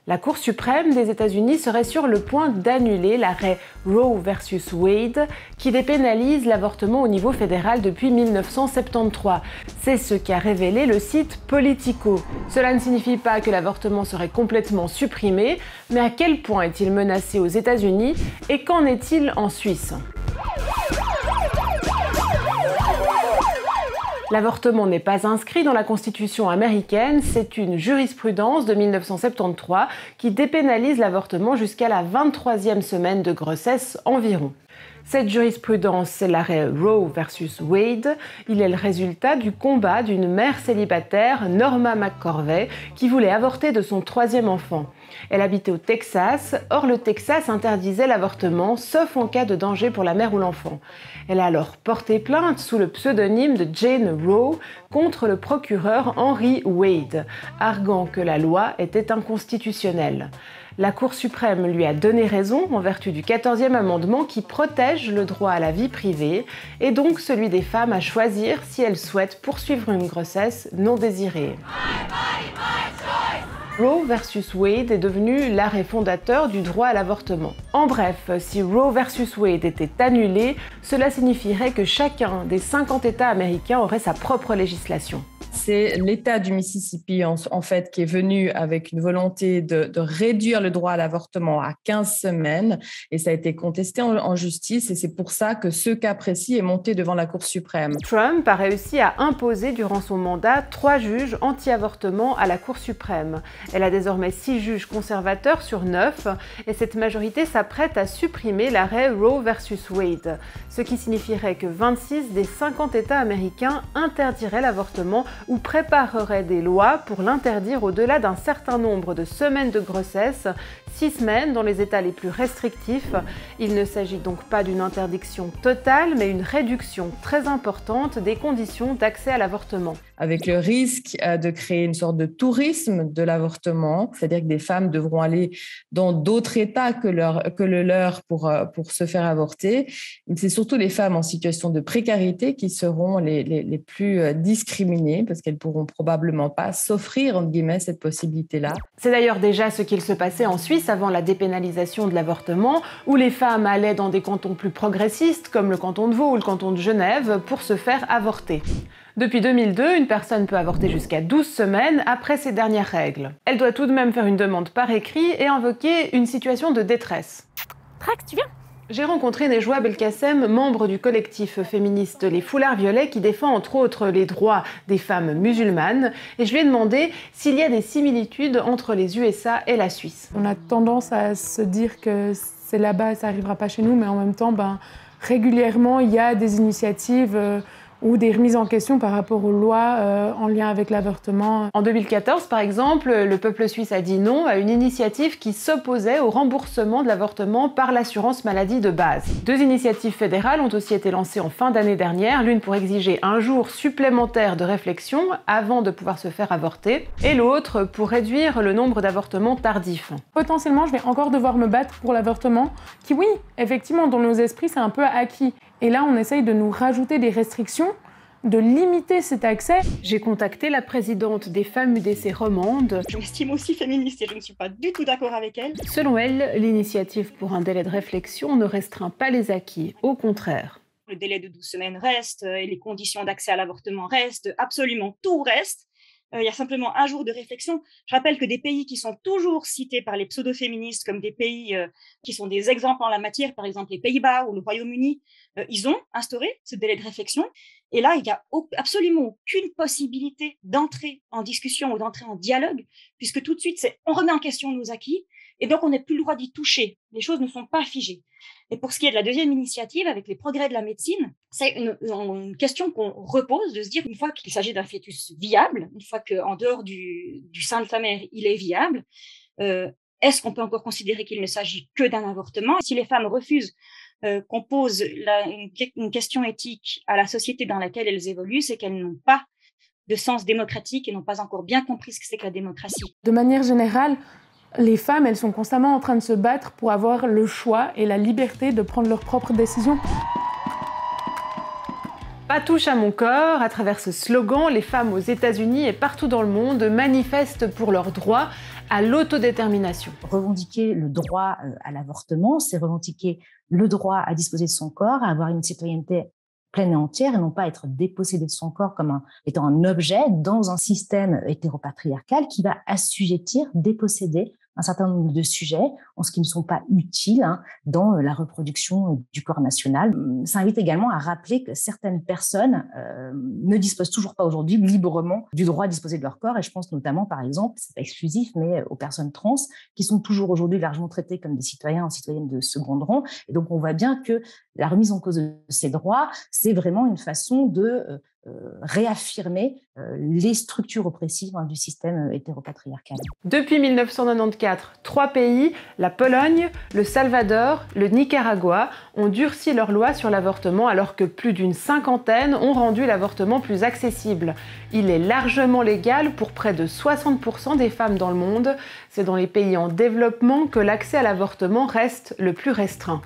La Cour suprême des États-Unis serait sur le point d'annuler l'arrêt Roe versus Wade qui dépénalise l'avortement au niveau fédéral depuis 1973. C'est ce qu'a révélé le site Politico. Cela ne signifie pas que l'avortement serait complètement supprimé, mais à quel point est-il menacé aux États-Unis et qu'en est-il en Suisse ? L'avortement n'est pas inscrit dans la Constitution américaine, c'est une jurisprudence de 1973 qui dépénalise l'avortement jusqu'à la 23e semaine de grossesse environ. Cette jurisprudence, c'est l'arrêt Roe versus Wade. Il est le résultat du combat d'une mère célibataire, Norma McCorvey, qui voulait avorter de son 3e enfant. Elle habitait au Texas, or le Texas interdisait l'avortement, sauf en cas de danger pour la mère ou l'enfant. Elle a alors porté plainte sous le pseudonyme de Jane Roe contre le procureur Henry Wade, arguant que la loi était inconstitutionnelle. La Cour suprême lui a donné raison en vertu du 14e amendement qui protège le droit à la vie privée et donc celui des femmes à choisir si elles souhaitent poursuivre une grossesse non désirée. Roe versus Wade est devenu l'arrêt fondateur du droit à l'avortement. En bref, si Roe versus Wade était annulé, cela signifierait que chacun des 50 États américains aurait sa propre législation. C'est l'État du Mississippi, en fait, qui est venu avec une volonté de réduire le droit à l'avortement à 15 semaines. Et ça a été contesté en justice. Et c'est pour ça que ce cas précis est monté devant la Cour suprême. Trump a réussi à imposer durant son mandat 3 juges anti-avortement à la Cour suprême. Elle a désormais 6 juges conservateurs sur 9. Et cette majorité s'apprête à supprimer l'arrêt Roe versus Wade. Ce qui signifierait que 26 des 50 États américains interdiraient l'avortement ou préparerait des lois pour l'interdire au-delà d'un certain nombre de semaines de grossesse, 6 semaines dans les États les plus restrictifs. Il ne s'agit donc pas d'une interdiction totale, mais une réduction très importante des conditions d'accès à l'avortement. Avec le risque de créer une sorte de tourisme de l'avortement, c'est-à-dire que des femmes devront aller dans d'autres États que le leur pour se faire avorter. C'est surtout les femmes en situation de précarité qui seront les plus discriminées parce qu'elles ne pourront probablement pas s'offrir, entre guillemets, cette possibilité-là. C'est d'ailleurs déjà ce qu'il se passait en Suisse avant la dépénalisation de l'avortement, où les femmes allaient dans des cantons plus progressistes, comme le canton de Vaud ou le canton de Genève, pour se faire avorter. Depuis 2002, une personne peut avorter jusqu'à 12 semaines après ses dernières règles. Elle doit tout de même faire une demande par écrit et invoquer une situation de détresse. Trax, tu viens ? J'ai rencontré Nejwa Belkacem, membre du collectif féministe Les Foulards Violets qui défend entre autres les droits des femmes musulmanes et je lui ai demandé s'il y a des similitudes entre les USA et la Suisse. On a tendance à se dire que c'est là-bas, ça n'arrivera pas chez nous, mais en même temps, régulièrement, il y a des initiatives ou des remises en question par rapport aux lois en lien avec l'avortement. En 2014, par exemple, le peuple suisse a dit non à une initiative qui s'opposait au remboursement de l'avortement par l'assurance maladie de base. 2 initiatives fédérales ont aussi été lancées en fin d'année dernière, l'une pour exiger un jour supplémentaire de réflexion avant de pouvoir se faire avorter, et l'autre pour réduire le nombre d'avortements tardifs. Potentiellement, je vais encore devoir me battre pour l'avortement, qui oui, effectivement, dans nos esprits, c'est un peu acquis. Et là, on essaye de nous rajouter des restrictions, de limiter cet accès. J'ai contacté la présidente des femmes UDC romandes. Je m'estime aussi féministe et je ne suis pas du tout d'accord avec elle. Selon elle, l'initiative pour un délai de réflexion ne restreint pas les acquis, au contraire. Le délai de 12 semaines reste, et les conditions d'accès à l'avortement restent, absolument tout reste. Il y a simplement un jour de réflexion. Je rappelle que des pays qui sont toujours cités par les pseudo-féministes comme des pays qui sont des exemples en la matière, par exemple les Pays-Bas ou le Royaume-Uni, ils ont instauré ce délai de réflexion. Et là, il n'y a absolument aucune possibilité d'entrer en discussion ou d'entrer en dialogue, puisque tout de suite, on remet en question nos acquis, et donc on n'a plus le droit d'y toucher. Les choses ne sont pas figées. Et pour ce qui est de la deuxième initiative, avec les progrès de la médecine, c'est une question qu'on repose, de se dire, une fois qu'il s'agit d'un fœtus viable, une fois qu'en dehors du sein de sa mère, il est viable, est-ce qu'on peut encore considérer qu'il ne s'agit que d'un avortement ? Si les femmes refusent qu'on pose une question éthique à la société dans laquelle elles évoluent, c'est qu'elles n'ont pas de sens démocratique et n'ont pas encore bien compris ce que c'est que la démocratie. De manière générale, les femmes, elles sont constamment en train de se battre pour avoir le choix et la liberté de prendre leurs propres décisions. Pas touche à mon corps, à travers ce slogan, les femmes aux États-Unis et partout dans le monde manifestent pour leurs droits. à l'autodétermination. Revendiquer le droit à l'avortement, c'est revendiquer le droit à disposer de son corps, à avoir une citoyenneté pleine et entière et non pas être dépossédé de son corps comme étant un objet dans un système hétéropatriarcal qui va assujettir, déposséder un certain nombre de sujets en ce qui ne sont pas utiles dans la reproduction du corps national. Ça invite également à rappeler que certaines personnes ne disposent toujours pas aujourd'hui librement du droit à disposer de leur corps et je pense notamment par exemple, c'est pas exclusif, mais aux personnes trans qui sont toujours aujourd'hui largement traitées comme des citoyens ou citoyennes de second rang et donc on voit bien que la remise en cause de ces droits, c'est vraiment une façon de réaffirmer les structures oppressives du système hétéropatriarcal. Depuis 1994, 3 pays, la Pologne, le Salvador, le Nicaragua, ont durci leurs lois sur l'avortement alors que plus d'une cinquantaine ont rendu l'avortement plus accessible. Il est largement légal pour près de 60% des femmes dans le monde. C'est dans les pays en développement que l'accès à l'avortement reste le plus restreint.